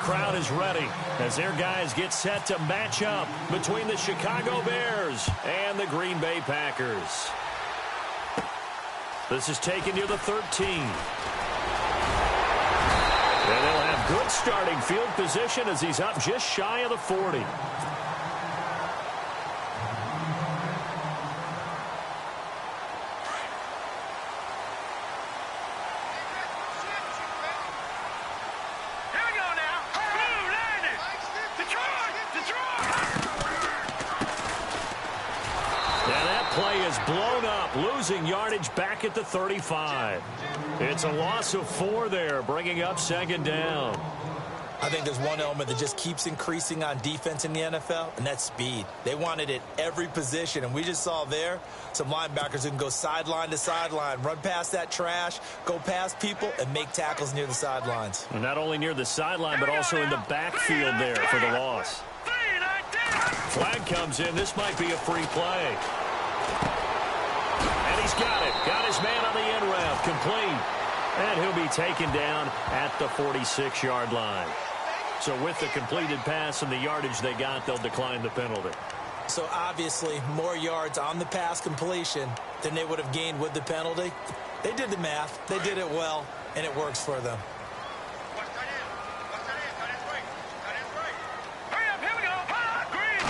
crowd is ready as their guys get set to match up between the Chicago Bears and the Green Bay Packers. This is taken near the 13. And they'll have good starting field position as he's up just shy of the 40. Blown up, losing yardage back at the 35. It's a loss of 4 there, bringing up second down. I think there's one element that just keeps increasing on defense in the NFL, and that's speed. They want it at every position, and we just saw there some linebackers who can go sideline to sideline, run past that trash, go past people, and make tackles near the sidelines. And not only near the sideline, but also in the backfield there for the loss. Flag comes in. This might be a free play. He's got it. Got his man on the end route. Complete. And he'll be taken down at the 46-yard line. So with the completed pass and the yardage they got, they'll decline the penalty. So obviously more yards on the pass completion than they would have gained with the penalty. They did the math. They did it well, and it works for them.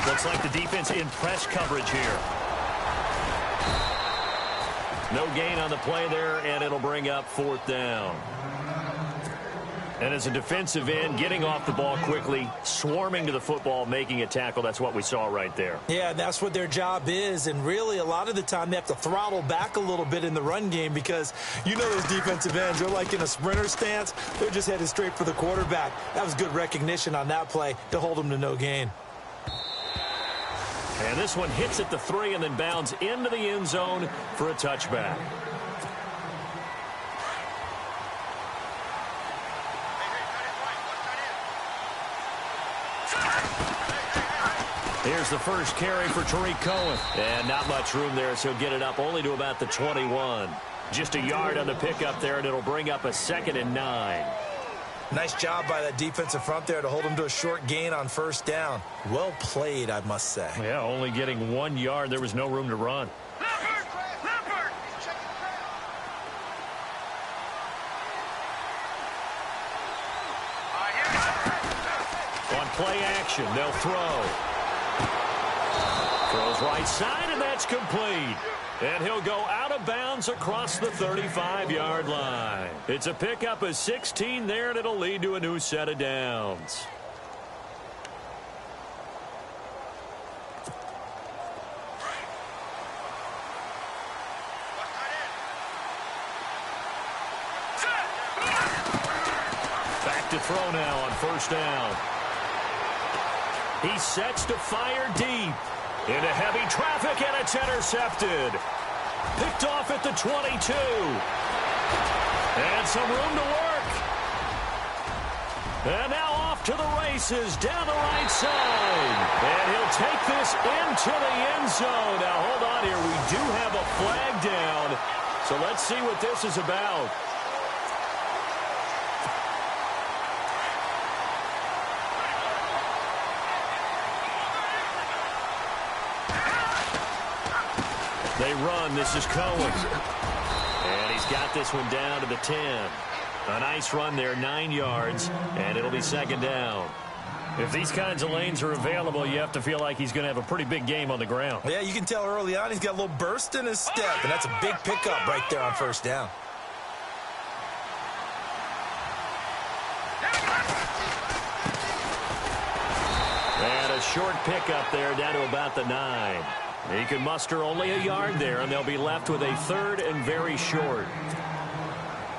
Looks like the defense in press coverage here. No gain on the play there, and it'll bring up 4th down. And as a defensive end, getting off the ball quickly, swarming to the football, making a tackle, that's what we saw right there. Yeah, that's what their job is, and really a lot of the time they have to throttle back a little bit in the run game because you know those defensive ends, they're like in a sprinter stance. They're just headed straight for the quarterback. That was good recognition on that play to hold them to no gain. And this one hits at the 3 and then bounds into the end zone for a touchback. Here's the first carry for Tariq Cohen. And not much room there, so he'll get it up only to about the 21. Just a yard on the pickup there, and it'll bring up a 2nd and 9. Nice job by that defensive front there to hold him to a short gain on 1st down. Well played, I must say. Yeah, only getting 1 yard. There was no room to run. On play action, they'll throw. Throws right side, and that's complete. And he'll go out of bounds across the 35-yard line. It's a pickup of 16 there, and it'll lead to a new set of downs. Back to throw now on 1st down. He sets to fire deep. Into heavy traffic, and it's intercepted. Picked off at the 22. And some room to work. And now off to the races down the right side. And he'll take this into the end zone. Now, hold on here. We do have a flag down. So let's see what this is about. They run. This is Cohen. And he's got this one down to the 10. A nice run there, 9 yards, and it'll be 2nd down. If these kinds of lanes are available, you have to feel like he's going to have a pretty big game on the ground. Yeah, you can tell early on he's got a little burst in his step, and that's a big pickup right there on 1st down. And a short pickup there down to about the 9. He can muster only a yard there, and they'll be left with a 3rd and very short.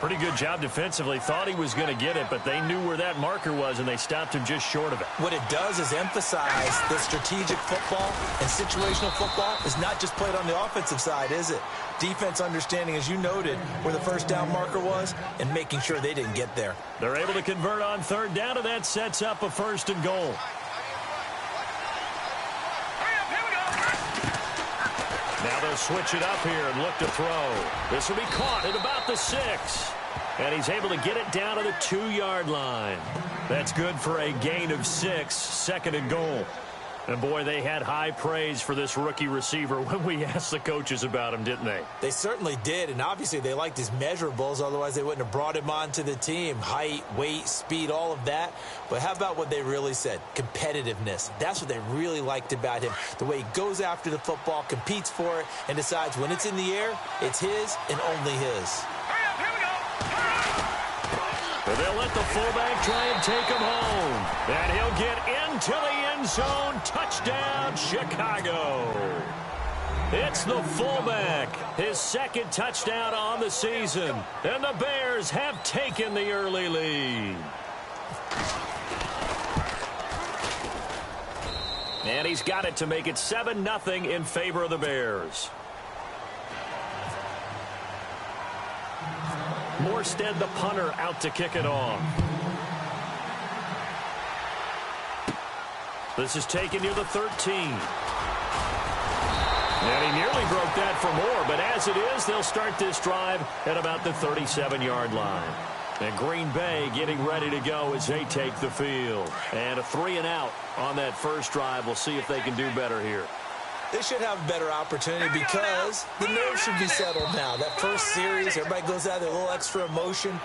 Pretty good job defensively. Thought he was going to get it, but they knew where that marker was, and they stopped him just short of it. What it does is emphasize that strategic football and situational football is not just played on the offensive side, is it? Defense understanding, as you noted, where the 1st down marker was and making sure they didn't get there. They're able to convert on 3rd down, and that sets up a 1st and goal. Now they'll switch it up here and look to throw. This will be caught at about the 6. And he's able to get it down to the 2-yard line. That's good for a gain of 6, 2nd and goal. And, boy, they had high praise for this rookie receiver when we asked the coaches about him, didn't they? They certainly did, and obviously they liked his measurables. Otherwise, they wouldn't have brought him onto the team. Height, weight, speed, all of that. But how about what they really said? Competitiveness. That's what they really liked about him. The way he goes after the football, competes for it, and decides when it's in the air, it's his and only his. But they'll let the fullback try and take him home. And he'll get into the end zone. Touchdown, Chicago. It's the fullback. His 2nd touchdown on the season. And the Bears have taken the early lead. And he's got it to make it 7-0 in favor of the Bears. Morstead, the punter, out to kick it off. This is taken near the 13. And he nearly broke that for more, but as it is, they'll start this drive at about the 37-yard line. And Green Bay getting ready to go as they take the field. And a 3-and-out on that first drive. We'll see if they can do better here. They should have a better opportunity because the nerves should be settled now. That first series, everybody goes out there, a little extra emotion.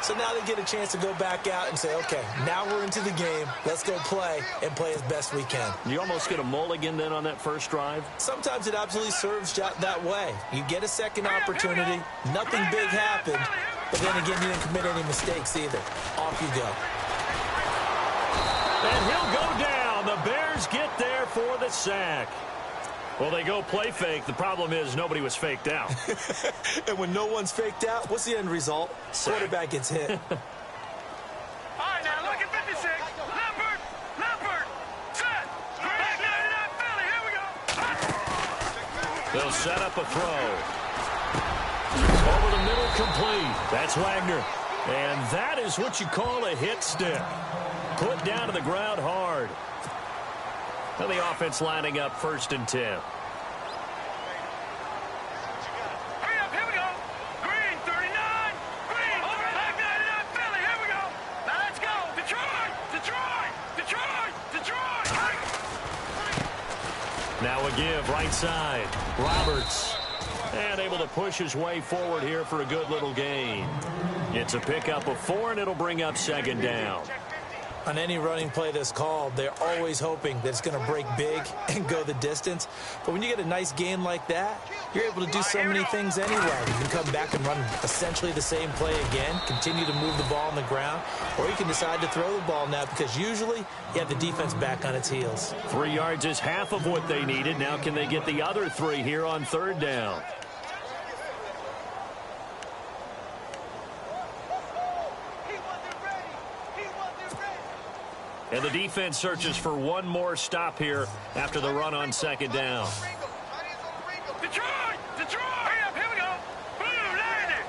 So now they get a chance to go back out and say, okay, now we're into the game. Let's go play and play as best we can. You almost get a mulligan then on that first drive? Sometimes it absolutely serves that way. You get a second opportunity. Nothing big happened. But then again, you didn't commit any mistakes either. Off you go. And he'll go down. The Bears get there for the sack. Well, they go play fake. The problem is nobody was faked out. And when no one's faked out, what's the end result? Quarterback gets hit. All right, now look at 56. Leopard, set. Back 99 Philly. Here we go. They'll set up a throw. Over the middle, complete. That's Wagner. And that is what you call a hit stick. Put down to the ground hard. And the offense lining up 1st and 10. Hurry up, here we go. Green, 39. Green, over back 99 Philly. Here we go. Now let's go. Detroit. Now a give, right side. Roberts. And able to push his way forward here for a good little gain. It's a pickup of 4, and it'll bring up 2nd down. On any running play that's called, they're always hoping that it's going to break big and go the distance. But when you get a nice gain like that, you're able to do so many things anyway. You can come back and run essentially the same play again, continue to move the ball on the ground, or you can decide to throw the ball now because usually you have the defense back on its heels. 3 yards is half of what they needed. Now can they get the other 3 here on 3rd down? And the defense searches for one more stop here after the run on 2nd down. Detroit. Hurry up, here we go. Boom, landed.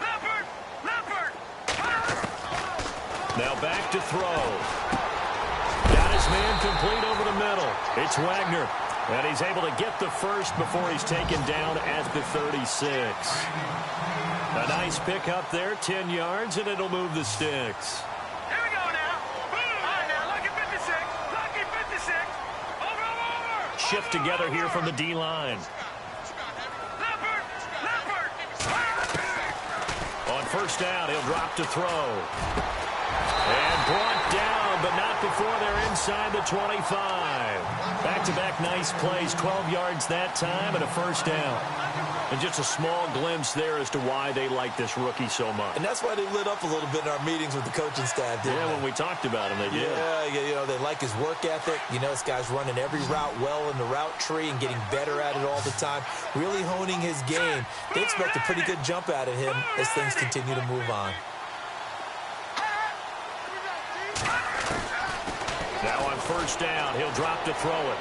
Leopard. Now back to throw. Got his man complete over the middle. It's Wagner. And he's able to get the first before he's taken down at the 36. A nice pick up there, 10 yards, and it'll move the sticks. Here we go now. Boom. All right, now lucky 56. Over. Shift together here from the D-line. Leopard. On 1st down, he'll drop to throw. And brought down, but not before they're inside the 25. Back-to-back nice plays, 12 yards that time, and a 1st down. And just a small glimpse there as to why they like this rookie so much. And that's why they lit up a little bit in our meetings with the coaching staff, didn't they? When we talked about him, they did. Yeah, they like his work ethic. You know, this guy's running every route well in the route tree and getting better at it all the time, really honing his game. They expect a pretty good jump out of him as things continue to move on. Now on 1st down, he'll drop to throw it.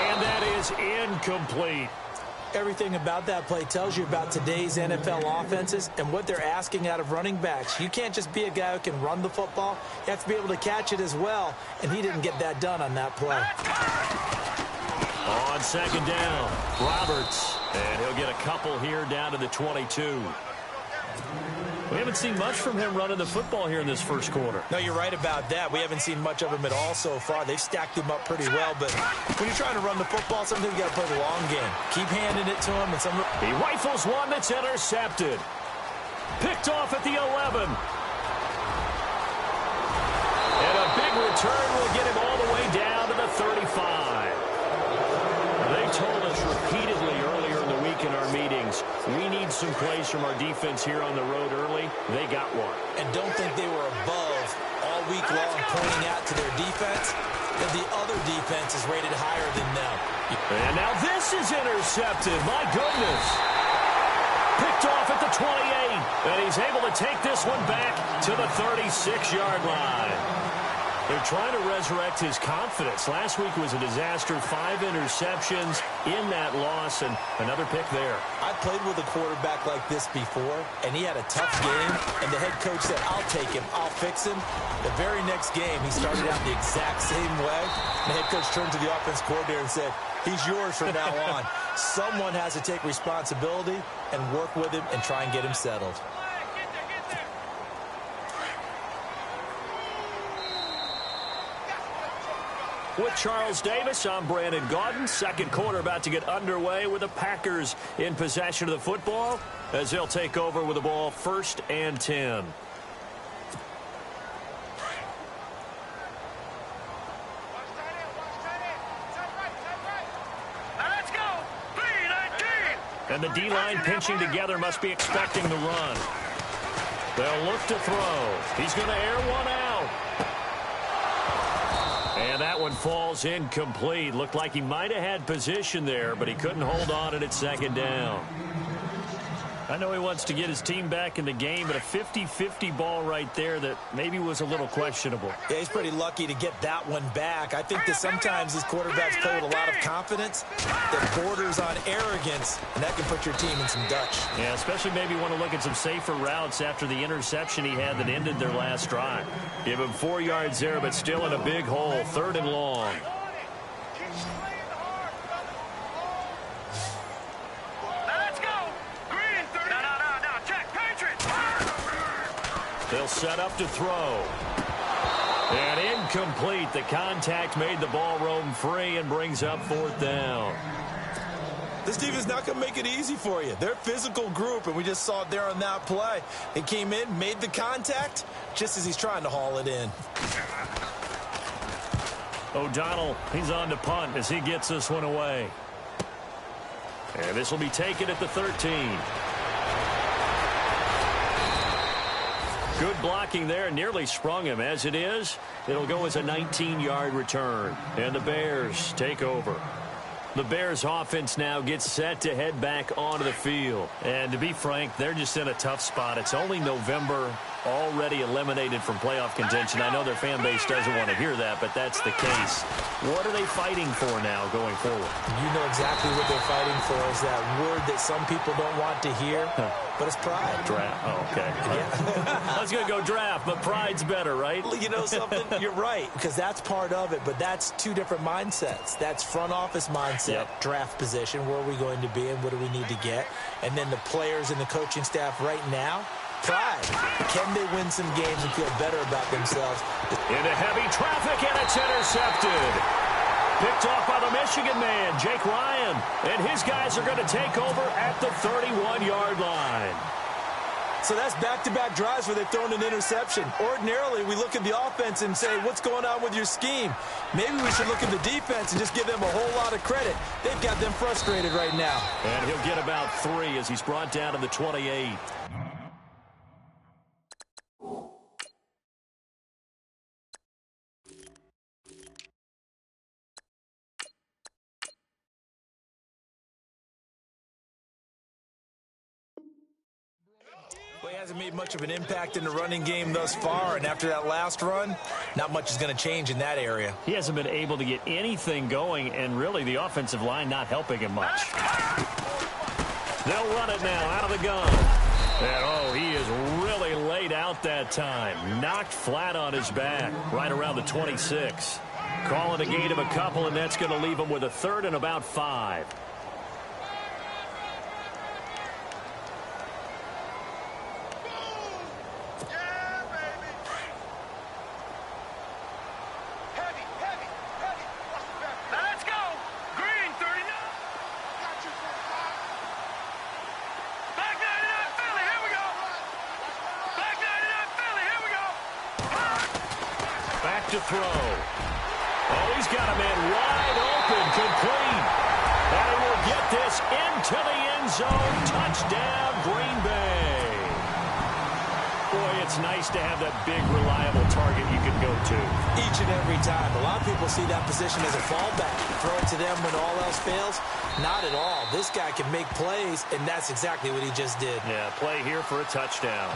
And that is incomplete. Everything about that play tells you about today's NFL offenses and what they're asking out of running backs. You can't just be a guy who can run the football. You have to be able to catch it as well, and he didn't get that done on that play. On 2nd down, Roberts. And he'll get a couple here down to the 22. We haven't seen much from him running the football here in this first quarter. No, you're right about that. We haven't seen much of him at all so far. They've stacked him up pretty well, but when you're trying to run the football, sometimes you got to play the long game. Keep handing it to him. And he rifles one that's intercepted. Picked off at the 11. And a big return will get him all the way down to the 35. They told us repeatedly earlier in the week in our meetings, we need some plays from our defense here on the road early. They got one. And don't think they were above all week long pointing out to their defense that the other defense is rated higher than them. And now this is intercepted. My goodness. Picked off at the 28. And he's able to take this one back to the 36-yard line. They're trying to resurrect his confidence. Last week was a disaster. 5 interceptions in that loss, and another pick there. I played with a quarterback like this before, and he had a tough game, and the head coach said, I'll take him, I'll fix him. The very next game, he started out the exact same way. The head coach turned to the offense coordinator and said, he's yours from now on. Someone has to take responsibility and work with him and try and get him settled. With Charles Davis, I'm Brandon Gaudin. Second quarter about to get underway with the Packers in possession of the football as they'll take over with the ball 1st and 10. Let's go. 3-19. And the D-line pinching together must be expecting the run. They'll look to throw. He's going to air one out. And that one falls incomplete. Looked like he might have had position there, but he couldn't hold on and it's 2nd down. I know he wants to get his team back in the game, but a 50-50 ball right there that maybe was a little questionable. Yeah, he's pretty lucky to get that one back. I think that sometimes these quarterbacks play with a lot of confidence that borders on arrogance, and that can put your team in some Dutch. Yeah, especially maybe want to look at some safer routes after the interception he had that ended their last drive. Give him 4 yards there, but still in a big hole. 3rd and long. They'll set up to throw. And incomplete. The contact made the ball roam free and brings up 4th down. This team is not going to make it easy for you. They're a physical group, and we just saw it there on that play. He came in, made the contact, just as he's trying to haul it in. O'Donnell, he's on to punt as he gets this one away. And this will be taken at the 13. Good blocking there, nearly sprung him. As it is, it'll go as a 19-yard return. And the Bears take over. The Bears offense now gets set to head back onto the field. And to be frank, they're just in a tough spot. It's only November, already eliminated from playoff contention. I know their fan base doesn't want to hear that, but that's the case. What are they fighting for now going forward? You know exactly what they're fighting for is that word that some people don't want to hear, but it's pride. Draft. Oh, okay. Yeah. I was going to go draft, but pride's better, right? You know something? You're right, because that's part of it, but that's 2 different mindsets. That's front office mindset, draft position, where are we going to be and what do we need to get? And then the players and the coaching staff right now, pride. Can they win some games and feel better about themselves? Into heavy traffic, and it's intercepted. Picked off by the Michigan man, Jake Ryan. And his guys are going to take over at the 31-yard line. So that's back-to-back drives where they've thrown an interception. Ordinarily, we look at the offense and say, what's going on with your scheme? Maybe we should look at the defense and just give them a whole lot of credit. They've got them frustrated right now. And he'll get about 3 as he's brought down to the 28. Well, he hasn't made much of an impact in the running game thus far, and after that last run, not much is going to change in that area. He hasn't been able to get anything going, and really the offensive line not helping him much. They'll run it now out of the gun. And, oh, he is really laid out that time. Knocked flat on his back right around the 26. Calling a gain of a couple, and that's going to leave him with a 3rd and about 5. look to throw. Oh, he's got a man wide open, complete. And he will get this into the end zone. Touchdown, Green Bay. Boy, it's nice to have that big, reliable target you can go to. Each and every time. A lot of people see that position as a fallback. Throw it to them when all else fails. Not at all. This guy can make plays, and that's exactly what he just did. Yeah, play here for a touchdown.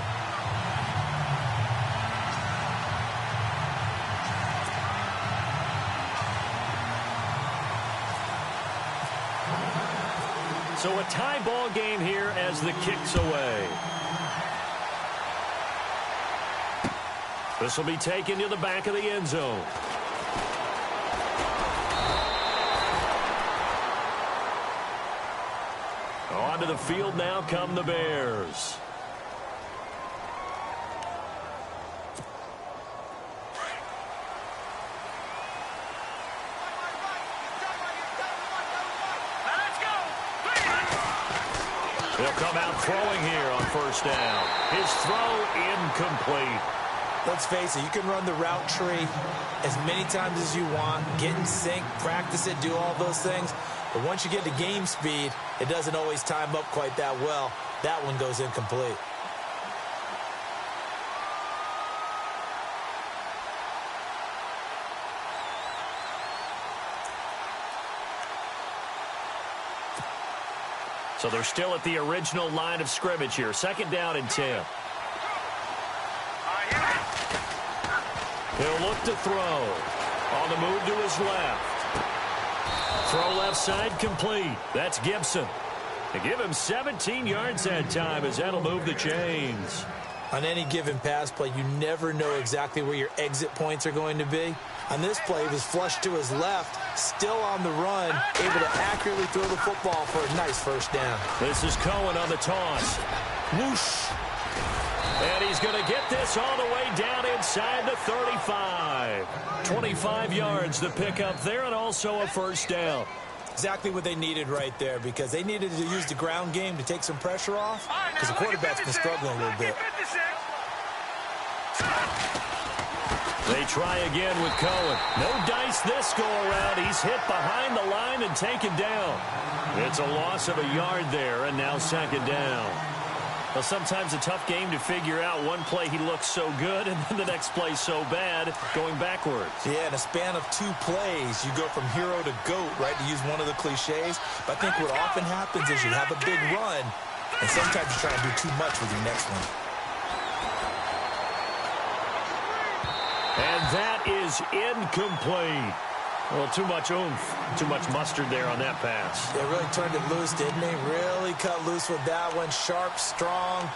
So a tie ball game here as the kick's away. This will be taken to the back of the end zone. Onto the field now come the Bears. He'll come out throwing here on first down. His throw incomplete. Let's face it, you can run the route tree as many times as you want, get in sync, practice it, do all those things. But once you get to game speed, it doesn't always time up quite that well. That one goes incomplete. So they're still at the original line of scrimmage here. Second down and 10. He'll look to throw. On the move to his left. Throw left side complete. That's Gibson. They give him 17 yards that time as that'll move the chains. On any given pass play, you never know exactly where your exit points are going to be. On this play, he was flushed to his left, still on the run, able to accurately throw the football for a nice first down. This is Cohen on the toss. Whoosh. And he's going to get this all the way down inside the 35. 25 yards to pick up there and also a first down. Exactly what they needed right there because they needed to use the ground game to take some pressure off because the quarterback's been struggling a little bit. They try again with Cohen. No dice this go around. He's hit behind the line and taken down. It's a loss of a yard there and now second down. Well, sometimes a tough game to figure out. One play he looks so good, and then the next play so bad, going backwards. Yeah, in a span of 2 plays, you go from hero to GOAT, right, to use one of the cliches. But I think what often happens is you have a big run, and sometimes you try to do too much with your next one. And that is incomplete. Well, too much oomph, too much mustard there on that pass. They really turned it loose, didn't they? Really cut loose with that one. Sharp, strong.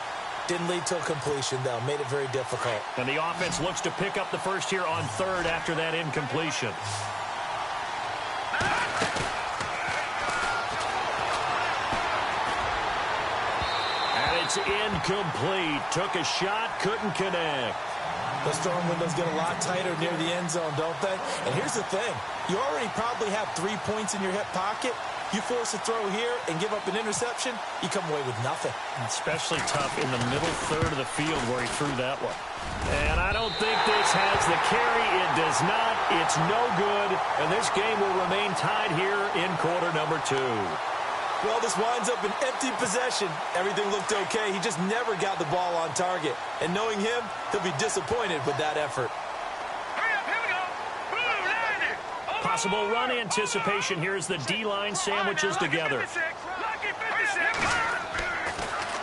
Didn't lead to a completion, though. Made it very difficult. And the offense looks to pick up the first here on third after that incompletion. And it's incomplete. Took a shot, couldn't connect. The storm windows get a lot tighter near the end zone, don't they? And here's the thing. You already probably have 3 points in your hip pocket. You force a throw here and give up an interception, you come away with nothing. Especially tough in the middle third of the field where he threw that one. And I don't think this has the carry. It does not. It's no good. And this game will remain tied here in quarter number 2. Well, this winds up an empty possession. Everything looked okay. He just never got the ball on target. And knowing him, he'll be disappointed with that effort. Hurry up, here we go. Blue, landed. Possible run anticipation here as the D-line sandwiches together. Lucky 56.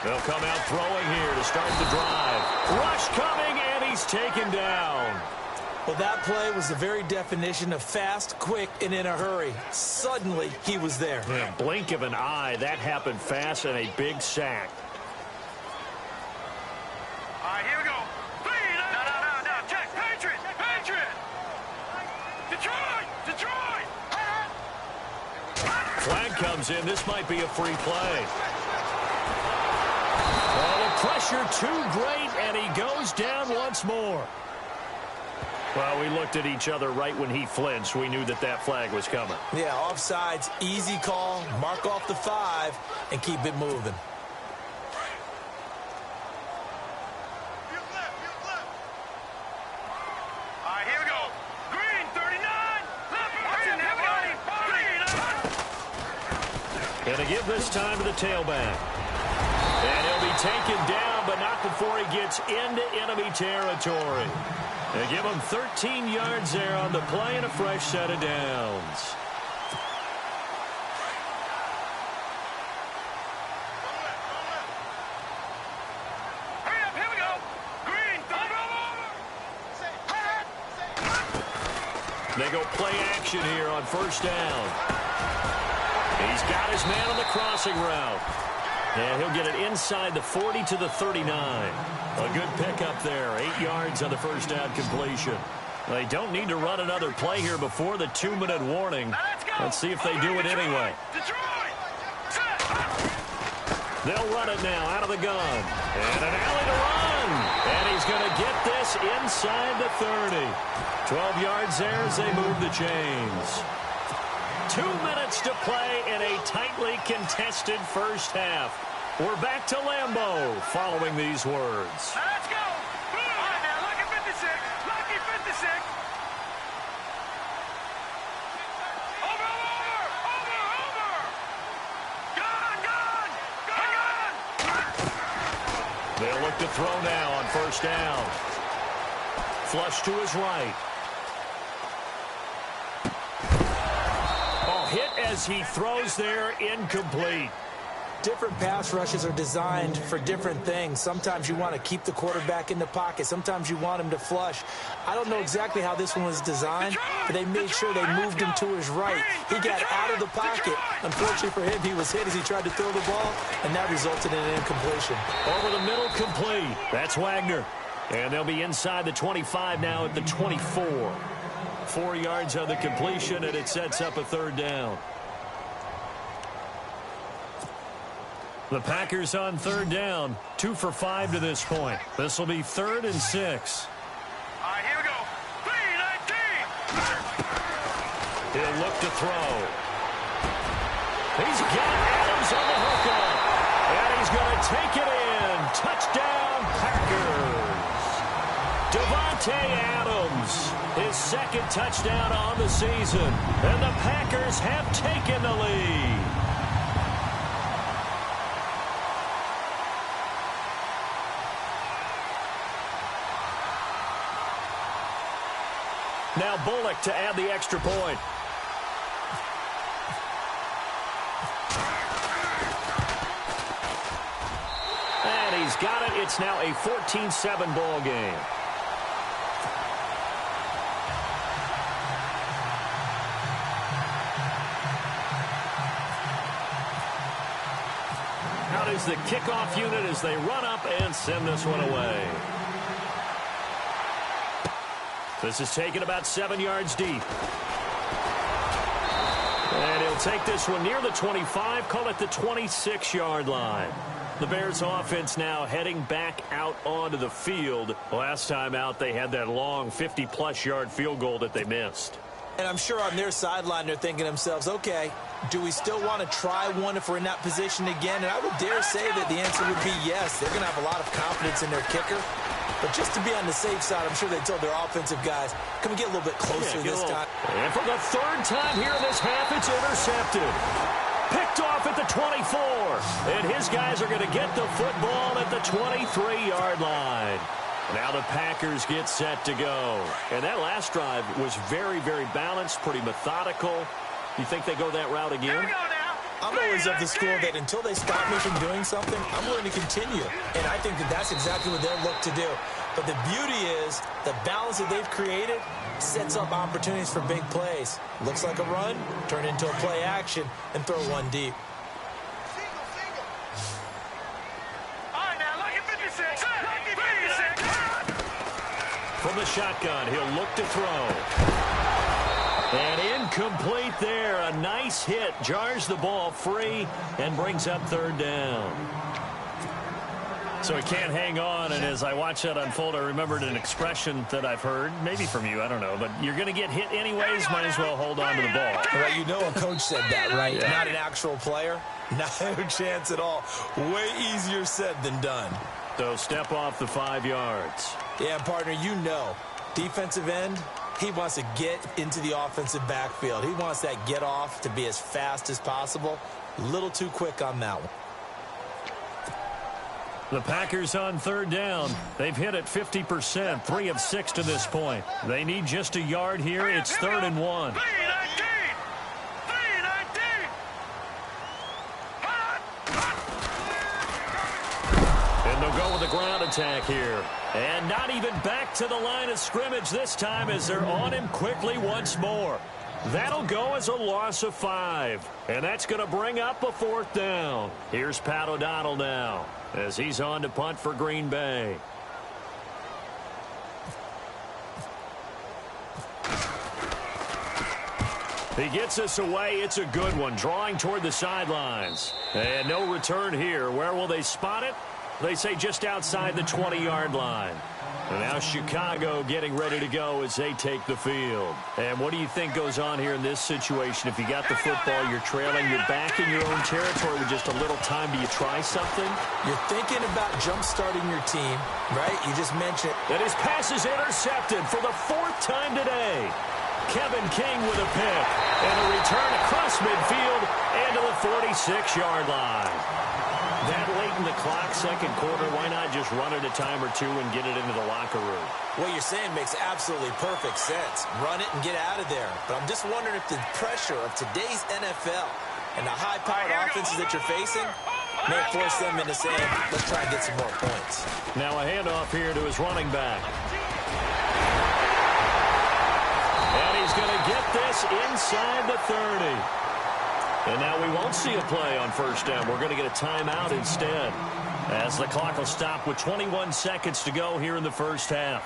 They'll come out throwing here to start the drive. Rush coming, and he's taken down. Well, that play was the very definition of fast, quick, and in a hurry. Suddenly, he was there. In a blink of an eye, that happened fast and a big sack. All right, here we go. No. Check. Patriot. Detroit. Flag comes in. This might be a free play. Oh, the pressure too great, and he goes down once more. Well, we looked at each other right when he flinched. We knew that that flag was coming. Yeah, offsides, easy call, mark off the 5, and keep it moving. All right, here we go. And they give this time to the tailback. And he'll be taken down, but not before he gets into enemy territory. They give him 13 yards there on the play and a fresh set of downs. Hurry up, here we go. Green, They go play action here on first down. He's got his man on the crossing route. And he'll get it inside the 40 to the 39. A good pickup there. 8 yards on the first down completion. They don't need to run another play here before the 2-minute warning. Let's see if they do it anyway. They'll run it now out of the gun. And an alley to run. And he's going to get this inside the 30. 12 yards there as they move the chains. 2 minutes to play in a tightly contested first half. We're back to Lambeau following these words. Let's go. All right, now, lucky 56. Lucky 56. Over. Gun. They'll look to throw now on first down. Flush to his right. Hit as he throws there, incomplete. Different pass rushes are designed for different things. Sometimes you want to keep the quarterback in the pocket. Sometimes you want him to flush. I don't know exactly how this one was designed, but they made sure they moved him to his right. He got out of the pocket. Unfortunately for him, he was hit as he tried to throw the ball, and that resulted in an incompletion. Over the middle, complete. That's Wagner. And they'll be inside the 25 now at the 24. 4 yards on the completion, and it sets up a third down. The Packers on third down, 2 for 5 to this point. This will be 3rd and 6. All right, here we go. 3-19. He'll look to throw. He's got Adams on the hookup. And he's going to take it in. Touchdown, Packers. Davante Adams, his 2nd touchdown on the season. And the Packers have taken the lead. Now Bullock to add the extra point. And he's got it. It's now a 14-7 ball game. Out is the kickoff unit as they run up and send this one away. This is taken about 7 yards deep. And he'll take this one near the 25, call it the 26-yard line. The Bears offense now heading back out onto the field. Last time out, they had that long 50-plus yard field goal that they missed. And I'm sure on their sideline, they're thinking to themselves, okay, do we still want to try one if we're in that position again? And I would dare say that the answer would be yes. They're going to have a lot of confidence in their kicker. But just to be on the safe side, I'm sure they told their offensive guys, can we get a little bit closer this time? And for the 3rd time here in this half, it's intercepted. Picked off at the 24. And his guys are going to get the football at the 23-yard line. Now the Packers get set to go. And that last drive was very, very balanced, pretty methodical. You think they go that route again? Here we go now. I'm always of the school that until they stop me from doing something, I'm willing to continue. And I think that that's exactly what they'll look to do. But the beauty is the balance that they've created sets up opportunities for big plays. Looks like a run, turn into a play action, and throw one deep. All right, now, lucky 56. Lucky 56. From the shotgun, he'll look to throw. And incomplete there. A nice hit. Jars the ball free and brings up 3rd down. So he can't hang on, and as I watch that unfold, I remembered an expression that I've heard, maybe from you, I don't know, but you're going to get hit anyways, might as well hold on to the ball. Right, you know a coach said that, right? Yeah. Not an actual player. No chance at all. Way easier said than done. So step off the 5 yards. Yeah, partner, you know, defensive end, he wants to get into the offensive backfield. He wants that get off to be as fast as possible. A little too quick on that one. The Packers on third down. They've hit it 50%, 3 of 6 to this point. They need just a yard here. It's 3rd and 1. And they'll go with the ground attack here. And not even back to the line of scrimmage this time as they're on him quickly once more. That'll go as a loss of 5. And that's going to bring up a 4th down. Here's Pat O'Donnell now as he's on to punt for Green Bay. He gets us away. It's a good one, drawing toward the sidelines. And no return here. Where will they spot it? They say just outside the 20-yard line. And now Chicago getting ready to go as they take the field. And what do you think goes on here in this situation? If you got the football, you're trailing, you're back in your own territory with just a little time. Do you try something? You're thinking about jump-starting your team, right? You just mentioned. And his pass is intercepted for the 4th time today. Kevin King with a pick. And a return across midfield and to the 46-yard line. That late in the clock, second quarter, why not just run it a time or two and get it into the locker room? What you're saying makes absolutely perfect sense. Run it and get out of there. But I'm just wondering if the pressure of today's NFL and the high-powered offenses that you're facing may force them into saying, let's try and get some more points. Now a handoff here to his running back. And he's going to get this inside the 30. And now we won't see a play on first down. We're going to get a timeout instead, as the clock will stop with 21 seconds to go here in the first half.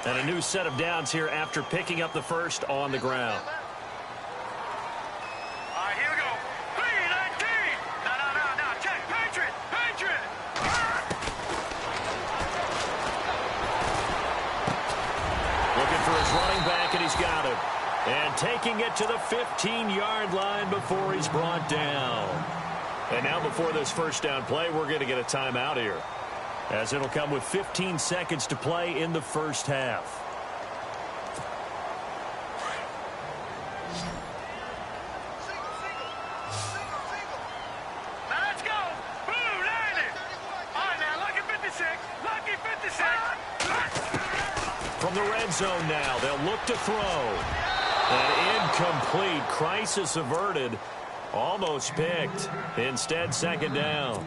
And a new set of downs here after picking up the first on the ground. All right, here we go. 3-19. No. Check. Patriot. Looking for his running back, and he's got it. And taking it to the 15-yard line before he's brought down. And now before this first down play, we're going to get a timeout here, as it'll come with 15 seconds to play in the first half. Now let's go. Blue 90. All right, now lucky 56. Lucky 56. From the red zone now, they'll look to throw. And incomplete. Crisis averted. Almost picked. Instead, second down.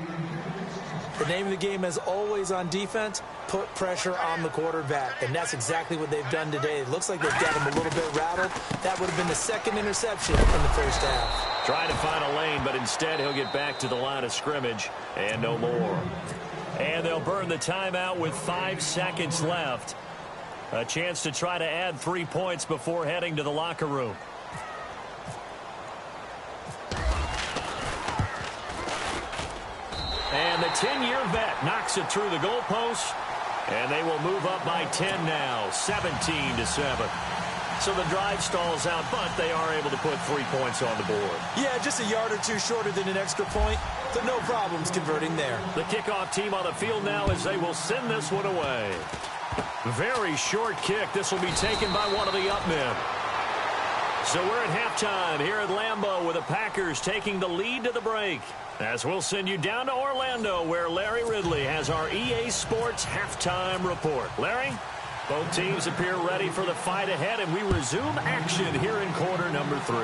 The name of the game, as always on defense, put pressure on the quarterback. And that's exactly what they've done today. It looks like they've got him a little bit rattled. That would have been the second interception in the first half. Trying to find a lane, but instead he'll get back to the line of scrimmage and no more. And they'll burn the timeout with 5 seconds left. A chance to try to add 3 points before heading to the locker room. And the 10-year vet knocks it through the goalpost. And they will move up by 10 now, 17-7. So the drive stalls out, but they are able to put 3 points on the board. Yeah, just a yard or two shorter than an extra point. So no problems converting there. The kickoff team on the field now as they will send this one away. Very short kick. This will be taken by one of the up men. So we're at halftime here at Lambeau with the Packers taking the lead to the break. As we'll send you down to Orlando where Larry Ridley has our EA Sports halftime report. Larry, both teams appear ready for the fight ahead, and we resume action here in quarter number 3.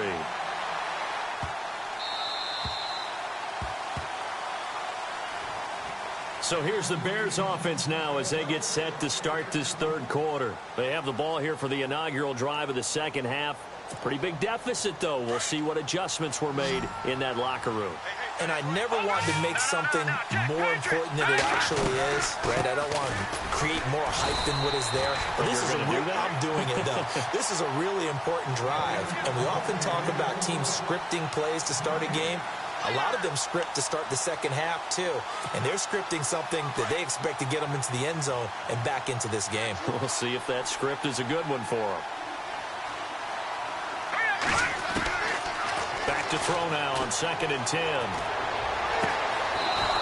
So here's the Bears offense now as they get set to start this third quarter. They have the ball here for the inaugural drive of the second half. Pretty big deficit, though. We'll see what adjustments were made in that locker room. And I never want to make something more important than it actually is, right? I don't want to create more hype than what is there. But this is I'm doing it, though. This is a really important drive. And we often talk about teams scripting plays to start a game. A lot of them script to start the second half, too. And they're scripting something that they expect to get them into the end zone and back into this game. We'll see if that script is a good one for them. Back to throw now on 2nd and 10.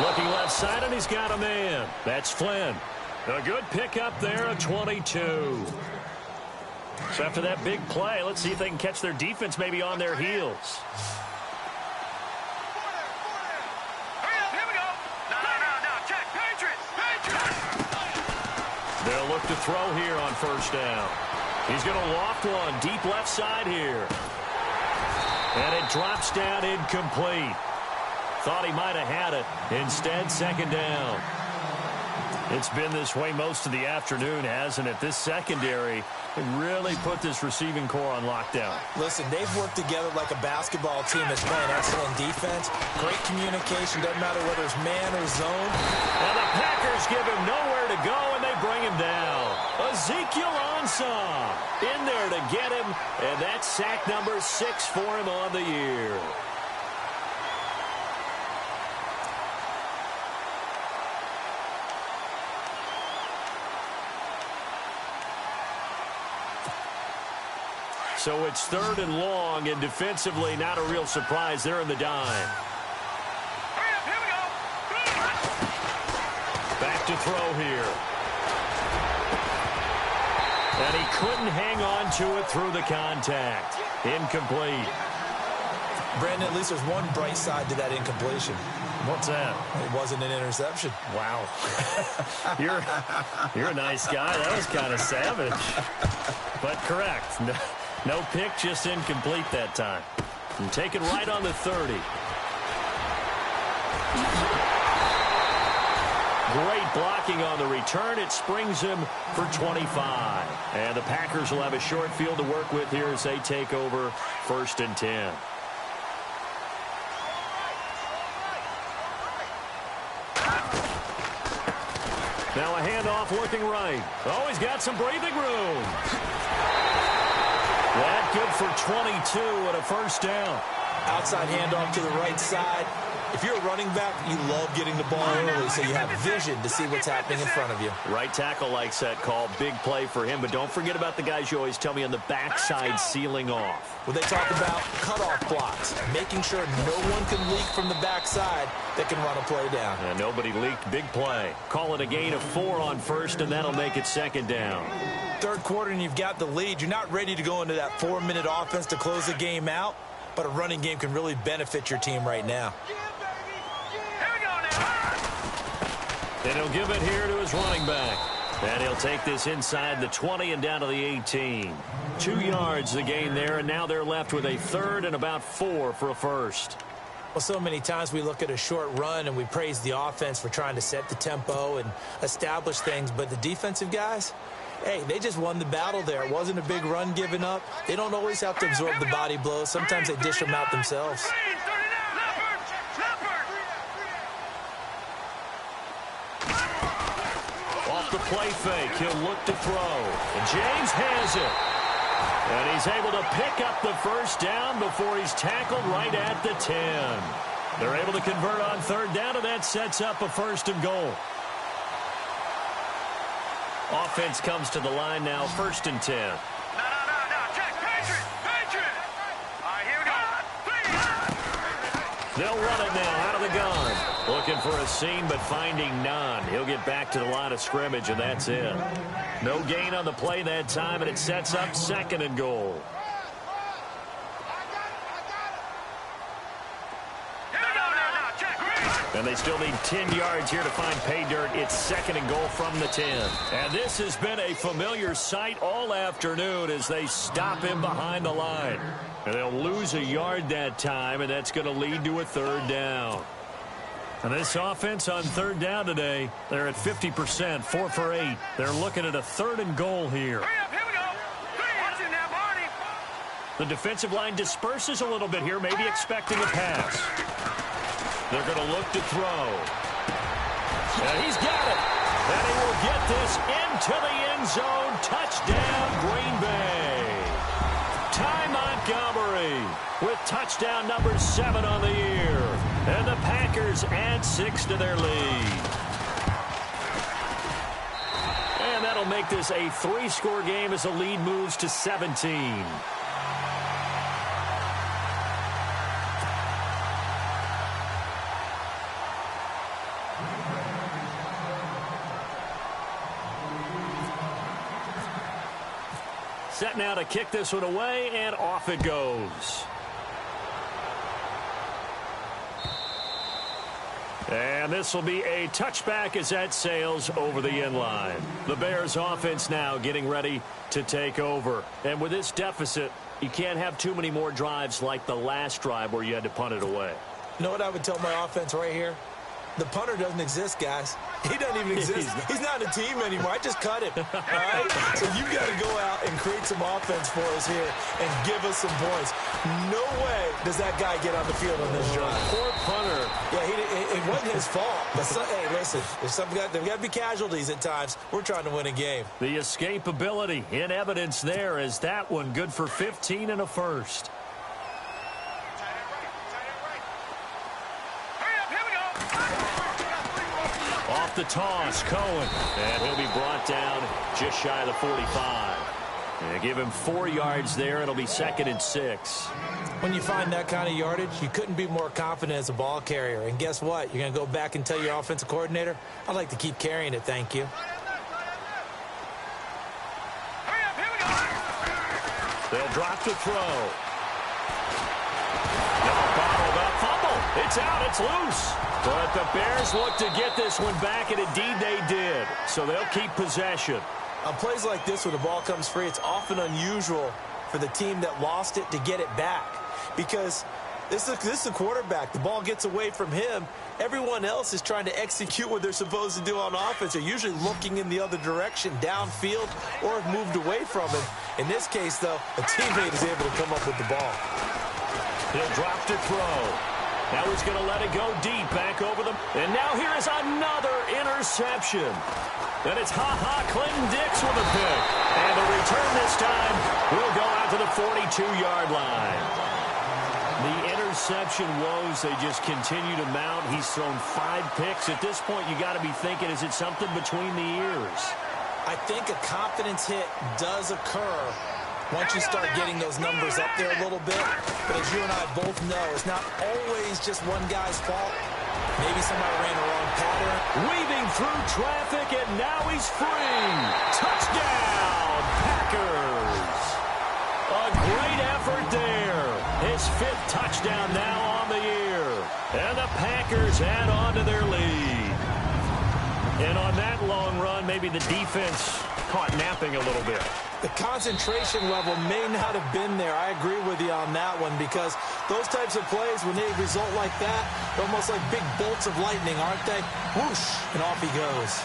Looking left side, and he's got a man. That's Flynn. A good pickup there, a 22. So after that big play, let's see if they can catch their defense maybe on their heels. Here we go. No. Check. Patriots. They'll look to throw here on first down. He's going to loft one deep left side here. And it drops down incomplete. Thought he might have had it. Instead, second down. It's been this way most of the afternoon, hasn't it? This secondary really put this receiving core on lockdown. Listen, they've worked together like a basketball team that's playing excellent defense. Great communication. Doesn't matter whether it's man or zone. And the Packers give him nowhere to go, and they bring him down. Ezekiel Ansah in there to get him, and that's sack number 6 for him on the year. So it's third and long, and defensively, not a real surprise. They're in the dime. Here we go. Back to throw here. And he couldn't hang on to it through the contact. Incomplete. Brandon, at least there's one bright side to that incompletion. What's that? It wasn't an interception. Wow. You're a nice guy. That was kind of savage. But correct. No pick, just incomplete that time. And taken right on the 30. Great blocking on the return. It springs him for 25. And the Packers will have a short field to work with here as they take over first and 10. Now a handoff looking right. Oh, he's got some breathing room. That good for 22 and a first down. Outside handoff to the right side. If you're a running back, you love getting the ball early so you have vision to see what's happening in front of you. Right tackle likes that call. Big play for him. But don't forget about the guys you always tell me on the backside sealing off. Well, they talk about cutoff blocks, making sure no one can leak from the backside that can run a play down. And nobody leaked. Big play. Call it a gain of 4 on first, and that'll make it second down. Third quarter and you've got the lead. You're not ready to go into that 4-minute offense to close the game out, but a running game can really benefit your team right now. And he'll give it here to his running back. And he'll take this inside the 20 and down to the 18. 2 yards the gain there, and now they're left with a third and about 4 for a first. Well, so many times we look at a short run and we praise the offense for trying to set the tempo and establish things, but the defensive guys, hey, they just won the battle there. It wasn't a big run given up. They don't always have to absorb the body blows. Sometimes they dish them out themselves. Off the play fake, he'll look to throw. And James has it. And he's able to pick up the first down before he's tackled right at the 10. They're able to convert on third down, and that sets up a first and goal. Offense comes to the line now, first and 10. No. Check. Patriot. All right, here we go. They'll run it now out of the gun. Looking for a seam, but finding none. He'll get back to the line of scrimmage, and that's it. No gain on the play that time, and it sets up second and goal. And they still need 10 yards here to find pay dirt. It's second and goal from the 10. And this has been a familiar sight all afternoon as they stop him behind the line. And they'll lose a yard that time, and that's going to lead to a third down. And this offense on third down today, they're at 50%, 4 for 8. They're looking at a third and goal here. Here we go. Watch it now, Barney. The defensive line disperses a little bit here, maybe expecting a pass. They're going to look to throw. And he's got it. And he will get this into the end zone. Touchdown, Green Bay. Ty Montgomery with touchdown number 7 on the year. And the Packers add 6 to their lead. And that'll make this a 3-score game as the lead moves to 17. Set now to kick this one away, and off it goes. And this will be a touchback as that sails over the end line. The Bears offense now getting ready to take over. And with this deficit, you can't have too many more drives like the last drive where you had to punt it away. You know what I would tell my offense right here? The punter doesn't exist, guys. He doesn't even exist. He's not a team anymore. I just cut him. All right? So you got to go out and create some offense for us here and give us some points. No way does that guy get on the field on this drive. Poor punter. Yeah, it wasn't his fault. But hey, listen, there's got to be casualties at times. We're trying to win a game. The escapability in evidence there as that one good for 15 and a first. Off the toss, Cohen. And he'll be brought down just shy of the 45. And give him 4 yards there. It'll be 2nd and 6. When you find that kind of yardage, you couldn't be more confident as a ball carrier. And guess what? You're going to go back and tell your offensive coordinator, I'd like to keep carrying it, thank you. They'll drop to throw. Bottled up fumble. It's out. It's loose. But the Bears look to get this one back, and indeed they did. So they'll keep possession. On plays like this where the ball comes free, it's often unusual for the team that lost it to get it back. Because this is a quarterback. The ball gets away from him. Everyone else is trying to execute what they're supposed to do on offense. They're usually looking in the other direction, downfield, or have moved away from him. In this case, though, a teammate is able to come up with the ball. He'll drop to throw. Now he's going to let it go deep back over them. And now here is another interception. And it's Clinton Dix with a pick. And the return this time will go out to the 42-yard line. The interception woes, they just continue to mount. He's thrown 5 picks. At this point, you got to be thinking, is it something between the ears? I think a confidence hit does occur once you start getting those numbers up there a little bit. But as you and I both know, it's not always just one guy's fault. Maybe somebody ran the wrong pattern. Weaving through traffic, and now he's free. Touchdown, Packers. A great effort there. His 5th touchdown now on the year. And the Packers add on to their lead. And on that long run, maybe the defense caught napping a little bit. The concentration level may not have been there. I agree with you on that one, because those types of plays, when they result like that, they're almost like big bolts of lightning, aren't they? Whoosh, and off he goes.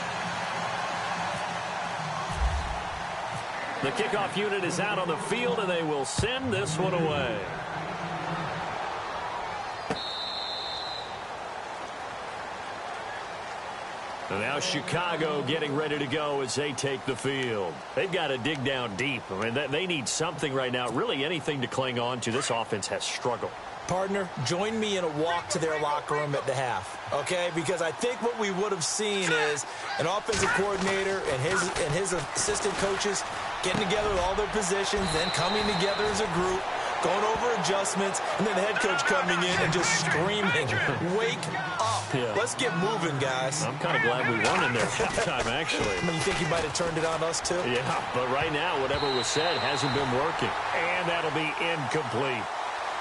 The kickoff unit is out on the field, and they will send this one away. And now Chicago getting ready to go as they take the field. They've got to dig down deep. I mean, they need something right now, really anything to cling on to. This offense has struggled. Partner, join me in a walk to their locker room at the half, okay? Because I think what we would have seen is an offensive coordinator and his assistant coaches getting together with all their positions, then coming together as a group, going over adjustments, and then the head coach coming in and just screaming, wake up. Yeah. Let's get moving, guys. I'm kind of glad we won in there halftime, actually. I mean, you think he might have turned it on us, too? Yeah, but right now, whatever was said hasn't been working. And that'll be incomplete.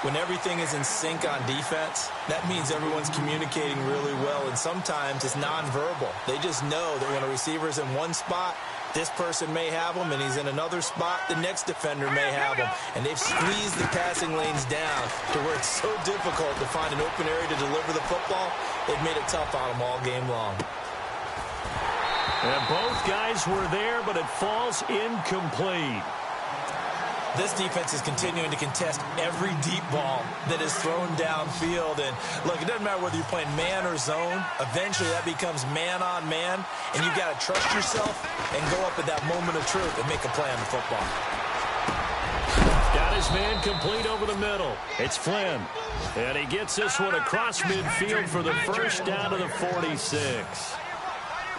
When everything is in sync on defense, that means everyone's communicating really well, and sometimes it's nonverbal. They just know that when a receiver's in one spot, this person may have him, and he's in another spot, the next defender may have him. And they've squeezed the passing lanes down to where it's so difficult to find an open area to deliver the football. They've made it tough on them all game long. And both guys were there, but it falls incomplete. This defense is continuing to contest every deep ball that is thrown downfield. And, look, it doesn't matter whether you're playing man or zone. Eventually, that becomes man on man. And you've got to trust yourself and go up at that moment of truth and make a play on the football. Got his man complete over the middle. It's Flynn. And he gets this one across midfield for the first down to the 46.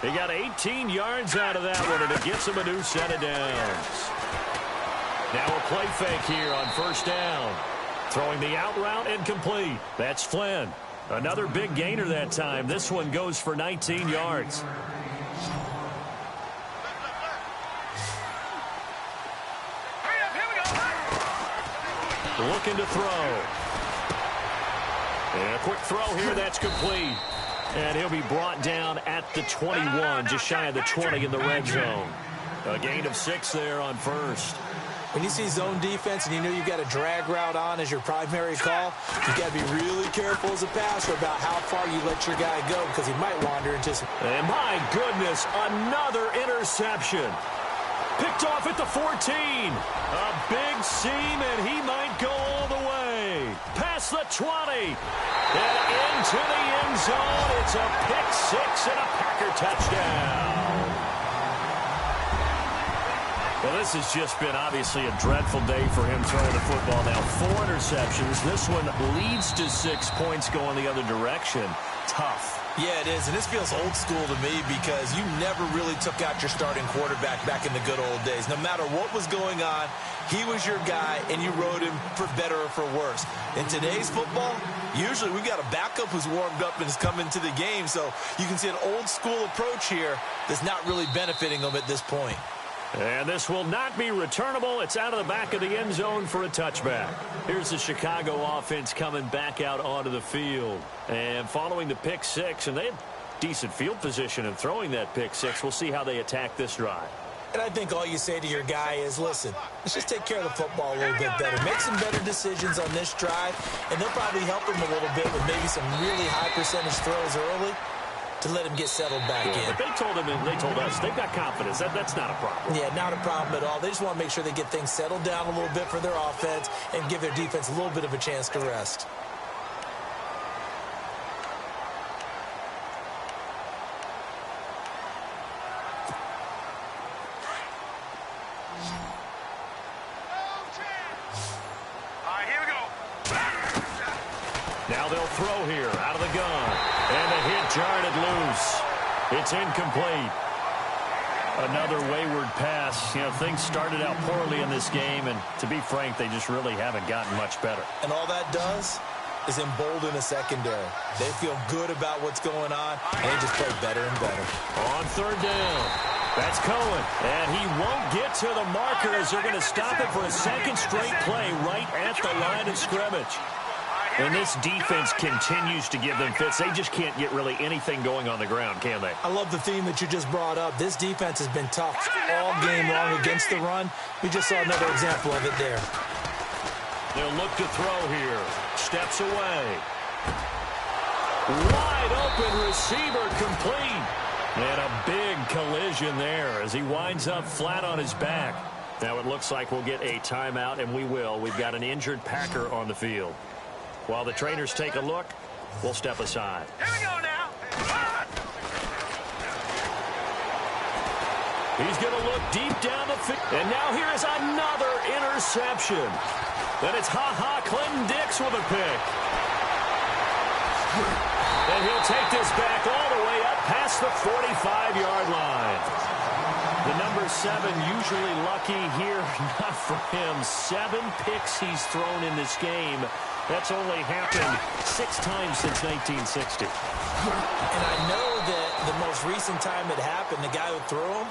He got 18 yards out of that one, and it gets him a new set of downs. Now a play fake here on first down. Throwing the out route incomplete. That's Flynn. Another big gainer that time. This one goes for 19 yards. looking to throw. And a quick throw here, that's complete. And he'll be brought down at the 21, just shy of the 20 in the red zone. A gain of 6 there on first. When you see zone defense and you know you've got a drag route on as your primary call, you've got to be really careful as a passer about how far you let your guy go because he might wander into some... And my goodness, another interception. Picked off at the 14. A big seam, and he might go all the way. Past the 20. And into the end zone. It's a pick 6 and a Packer touchdown. Well, this has just been obviously a dreadful day for him throwing the football. Now, 4 interceptions. This one leads to 6 points going the other direction. Tough. Yeah, it is, and this feels old school to me because you never really took out your starting quarterback back in the good old days. No matter what was going on, he was your guy, and you rode him for better or for worse. In today's football, usually we've got a backup who's warmed up and has come into the game, so you can see an old school approach here that's not really benefiting them at this point. And this will not be returnable. It's out of the back of the end zone for a touchback. Here's the Chicago offense coming back out onto the field. And following the pick 6, and they have decent field position in throwing that pick 6. We'll see how they attack this drive. And I think all you say to your guy is, listen, let's just take care of the football a little bit better. Make some better decisions on this drive, and they'll probably help him a little bit with maybe some really high percentage throws early to let him get settled back in. But they told him, and they told us, they've got confidence. That's not a problem. Yeah, not a problem at all. They just want to make sure they get things settled down a little bit for their offense and give their defense a little bit of a chance to rest. All right, here we go. Now they'll throw here out of the gun. And the hit jarred it loose. It's incomplete. Another wayward pass. You know, things started out poorly in this game, and to be frank, they just really haven't gotten much better. And all that does is embolden a secondary. They feel good about what's going on, and they just play better and better. On 3rd down. That's Cohen. And he won't get to the marker as they're going to stop it for a second straight play right at the line of scrimmage. And this defense continues to give them fits. They just can't get really anything going on the ground, can they? I love the theme that you just brought up. This defense has been tough all game long against the run. We just saw another example of it there. They'll look to throw here. Steps away. Wide open receiver complete. And a big collision there as he winds up flat on his back. Now it looks like we'll get a timeout, and we will. We've got an injured Packer on the field. While the trainers take a look, we'll step aside. Here we go now. He's going to look deep down the field. And now here is another interception. Then it's Clinton Dix with a pick. And he'll take this back all the way up past the 45-yard line. The number 7 usually lucky here. Not for him. 7 picks he's thrown in this game. That's only happened 6 times since 1960. And I know that the most recent time it happened, the guy who threw him,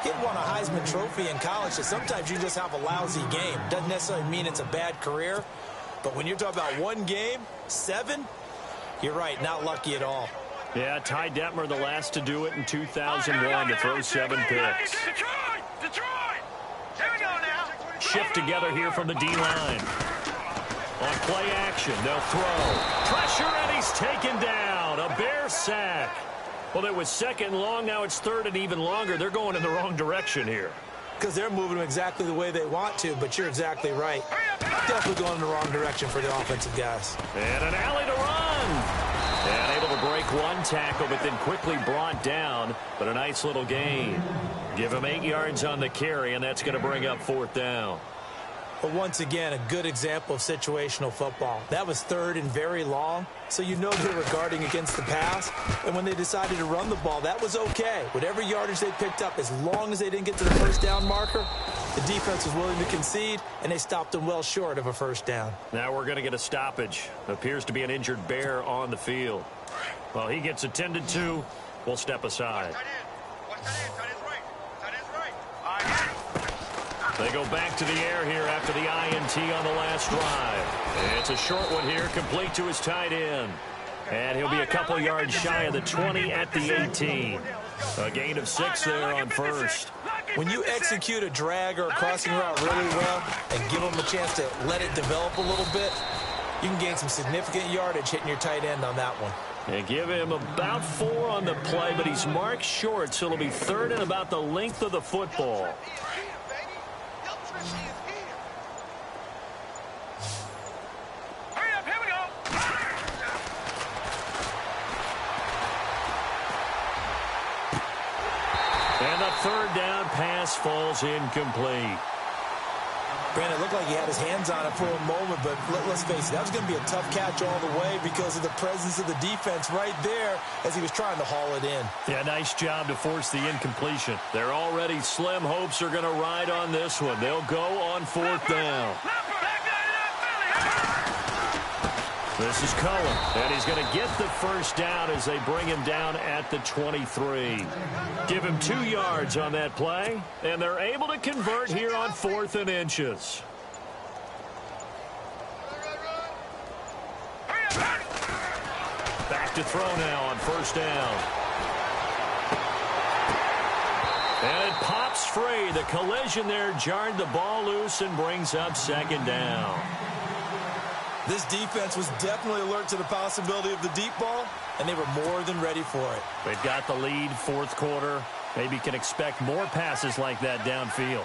he won a Heisman Trophy in college. So sometimes you just have a lousy game. Doesn't necessarily mean it's a bad career. But when you're talking about one game, 7, you're right, not lucky at all. Yeah, Ty Detmer, the last to do it in 2001 to throw 7 picks. Detroit! Here we go now. Shift together here from the D-line. On play action, they'll throw. Pressure, and he's taken down. A Bear sack. Well, it was 2nd and long. Now it's 3rd and even longer. They're going in the wrong direction here. Because they're moving them exactly the way they want to, but you're exactly right. Definitely going in the wrong direction for the offensive guys. And an alley to run. And able to break one tackle, but then quickly brought down. But a nice little gain. Give him 8 yards on the carry, and that's going to bring up 4th down. But once again, a good example of situational football. That was 3rd and very long, so you know they were guarding against the pass. And when they decided to run the ball, that was okay. Whatever yardage they picked up, as long as they didn't get to the 1st down marker, the defense was willing to concede, and they stopped them well short of a 1st down. Now we're going to get a stoppage. Appears to be an injured Bear on the field. Well, he gets attended to. We'll step aside. They go back to the air here after the INT on the last drive. It's a short one here, complete to his tight end. And he'll be a couple yards shy of the 20 at the 18. A gain of 6 there on first. When you execute a drag or a crossing route really well and give them a chance to let it develop a little bit, you can gain some significant yardage hitting your tight end on that one. They give him about 4 on the play, but he's marked short, so it'll be third and about the length of the football. Hurry up, here we go. And the third down pass falls incomplete. Brandon, it looked like he had his hands on it for a moment, but let's face it, that was going to be a tough catch all the way because of the presence of the defense right there as he was trying to haul it in. Yeah, nice job to force the incompletion. They're already slim hopes are going to ride on this one. They'll go on fourth down. This is Cohen, and he's going to get the first down as they bring him down at the 23. Give him 2 yards on that play, and they're able to convert here on 4th and inches. Back to throw now on first down. And it pops free. The collision there jarred the ball loose and brings up second down. This defense was definitely alert to the possibility of the deep ball, and they were more than ready for it. They've got the lead, fourth quarter. Maybe can expect more passes like that downfield.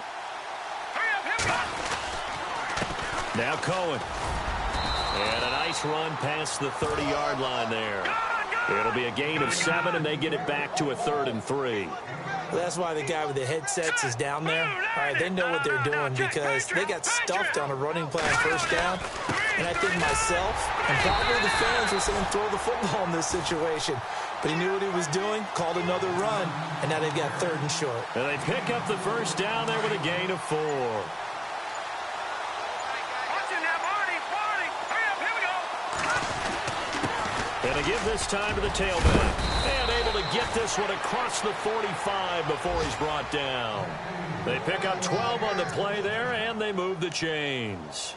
Now Cohen. And a nice run past the 30-yard line there. It'll be a gain of 7, and they get it back to a 3rd and 3. Well, that's why the guy with the headsets is down there. All right, they know what they're doing because they got stuffed on a running play on first down. And I think myself and probably the fans were saying throw the football in this situation. But he knew what he was doing, called another run, and now they've got 3rd and short. And they pick up the first down there with a gain of 4. And they give this time to the tailback. And able to get this one across the 45 before he's brought down. They pick up 12 on the play there, and they move the chains.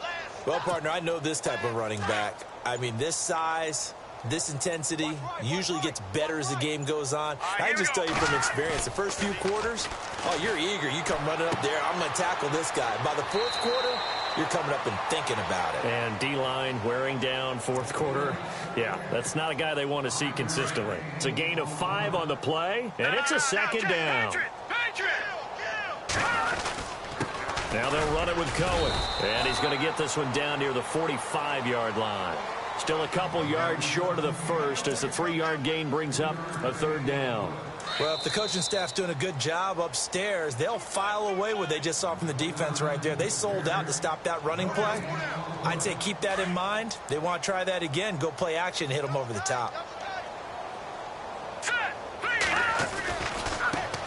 Well, partner, I know this type of running back. I mean, this size, this intensity usually gets better as the game goes on. I can just tell you from experience, the first few quarters, oh, you're eager. You come running up there, I'm going to tackle this guy. By the 4th quarter, you're coming up and thinking about it. And D-line wearing down 4th quarter. Yeah, that's not a guy they want to see consistently. It's a gain of 5 on the play, and it's a second down. Now they'll run it with Cohen. And he's going to get this one down near the 45-yard line. Still a couple yards short of the first as the 3-yard gain brings up a 3rd down. Well, if the coaching staff's doing a good job upstairs, they'll file away what they just saw from the defense right there. They sold out to stop that running play. I'd say keep that in mind. They want to try that again. Go play action and hit them over the top.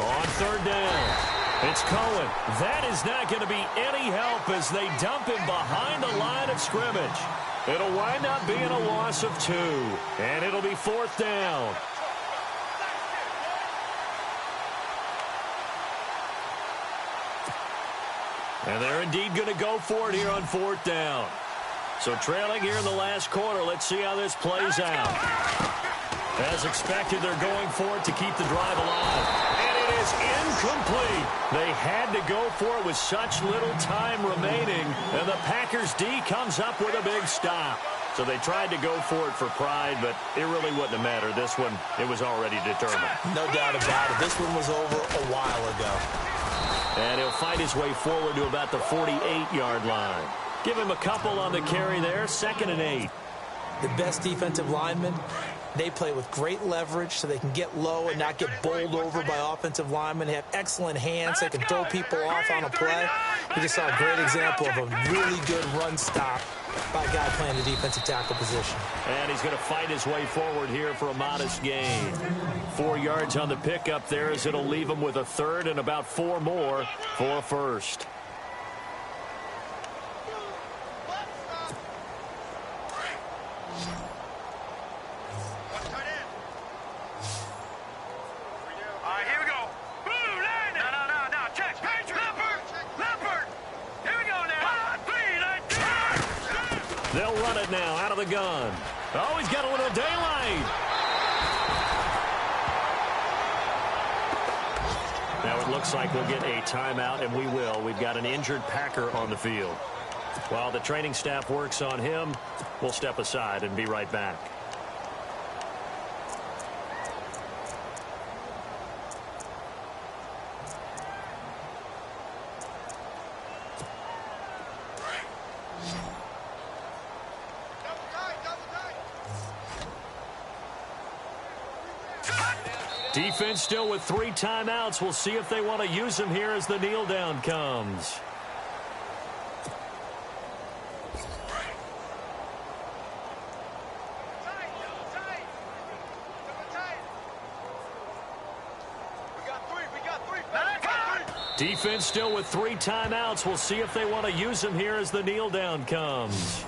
On 3rd down, it's Cohen. That is not going to be any help as they dump him behind the line of scrimmage. It'll wind up being a loss of 2, and it'll be 4th down. And they're indeed going to go for it here on 4th down. So trailing here in the last quarter, let's see how this plays out. As expected, they're going for it to keep the drive alive. And it is incomplete. They had to go for it with such little time remaining. And the Packers D comes up with a big stop. So they tried to go for it for pride, but it really wouldn't have mattered. This one, it was already determined. No doubt about it. This one was over a while ago. And he'll fight his way forward to about the 48-yard line. Give him a couple on the carry there, 2nd and 8. The best defensive linemen, they play with great leverage so they can get low and not get bowled over by offensive linemen. They have excellent hands. They can throw people off on a play. We just saw a great example of a really good run stop by a guy playing the defensive tackle position. And he's going to fight his way forward here for a modest gain. 4 yards on the pickup there as it'll leave him with a 3rd and about 4 more for a 1st. They'll run it now out of the gun. Oh, he's got a little daylight. Now it looks like we'll get a timeout, and we will. We've got an injured Packer on the field. While the training staff works on him, we'll step aside and be right back. Defense still with 3 timeouts. We'll see if they want to use them here as the kneel down comes. Defense still with 3 timeouts. We'll see if they want to use them here as the kneel down comes.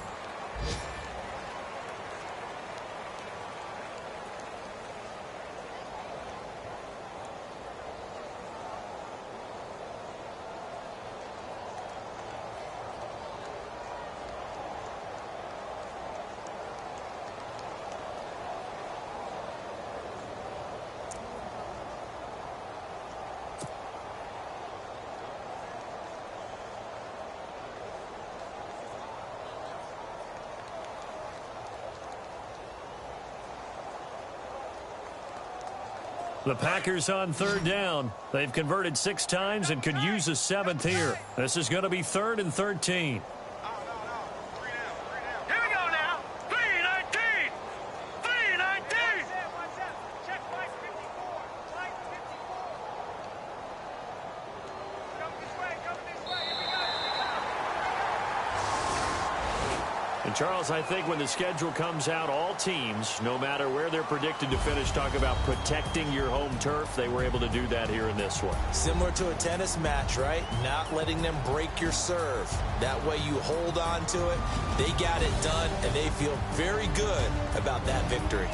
The Packers on 3rd down. They've converted 6 times and could use a 7th here. This is going to be 3rd and 13. Charles, I think when the schedule comes out, all teams, no matter where they're predicted to finish, talk about protecting your home turf. They were able to do that here in this one. Similar to a tennis match, right? Not letting them break your serve. That way you hold on to it. They got it done, and they feel very good about that victory.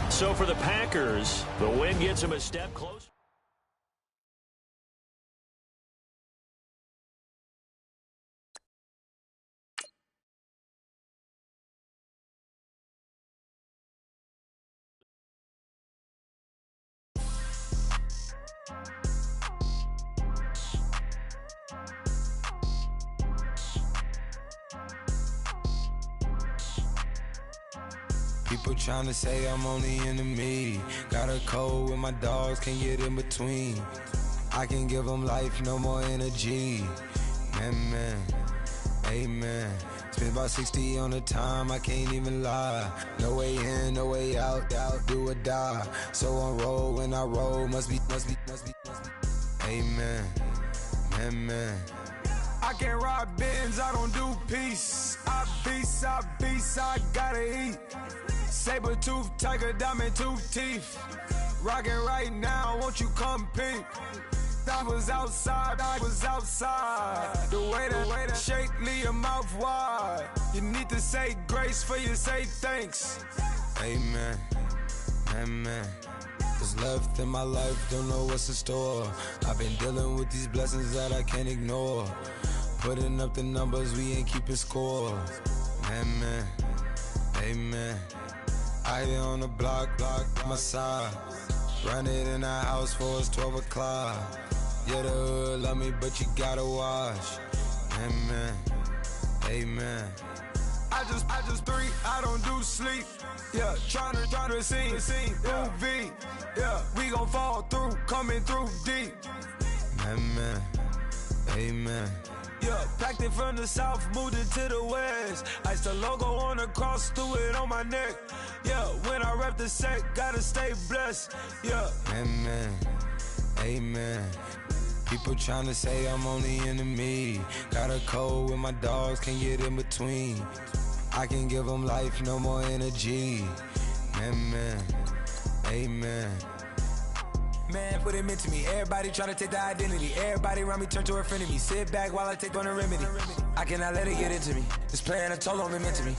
So for the Packers, the win gets them a step closer. People trying to say I'm only enemy. Got a code with my dogs, can't get in between. I can give them life, no more energy. Man, amen. Spent about 60 on the time, I can't even lie. No way in, no way out, do or die. So on roll, when I roll, must be. Amen, man. I can't ride Benz, I don't do peace. I beast, I gotta eat. Saber tooth, tiger, diamond tooth teeth. Rockin' right now, won't you come peep? I was outside. The way that shake, leave your mouth wide. You need to say grace for you say thanks. Amen, amen. What's left in my life, don't know what's in store. I've been dealing with these blessings that I can't ignore. Putting up the numbers, we ain't keeping score. Amen, amen. I here on the block, my side. Run it in the house for it's 12 o'clock. Yeah, the hood love me, but you gotta watch. Amen, amen. I just 3, I don't do sleep. Yeah, tryna see, UV. Yeah, we gon' fall through, coming through deep. Amen, amen. Yeah, packed it from the south, moved it to the west. Iced the logo on the cross, threw it on my neck. Yeah, when I rep the set, gotta stay blessed. Yeah, amen, amen. People tryna say I'm only enemy. Got a code with my dogs, can't get in between. I can give them life, no more energy. Amen, amen. Man, what it meant to me. Everybody trying to take the identity. Everybody around me turn to a friend of me. Sit back while I take on the remedy. I cannot let it get into me. This playing a toll on me meant to me.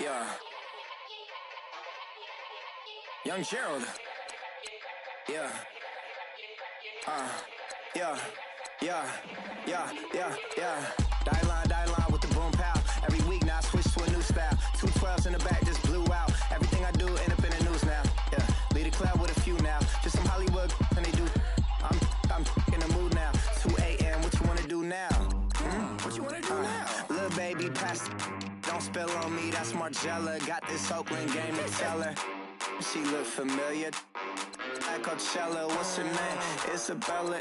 Yeah. Young Gerald. Yeah. Yeah. Die line with the boom pow. Every week now I switch to a new style. 212s in the back just blew out. Everything I do end up in the news now. Yeah. Lead a club with a few now. Just some Hollywood and they do. I'm in the mood now. 2 a.m. What you wanna do now? What you wanna do now? Little baby, pass. Don't spill on me. That's Margella. Got this Oakland game to tell her. She look familiar. At Coachella, what's her name? Isabella.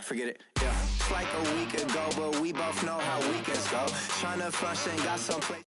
Forget it. Yeah. It's like a week ago, but we both know how weekends go. Tryna function, got some place.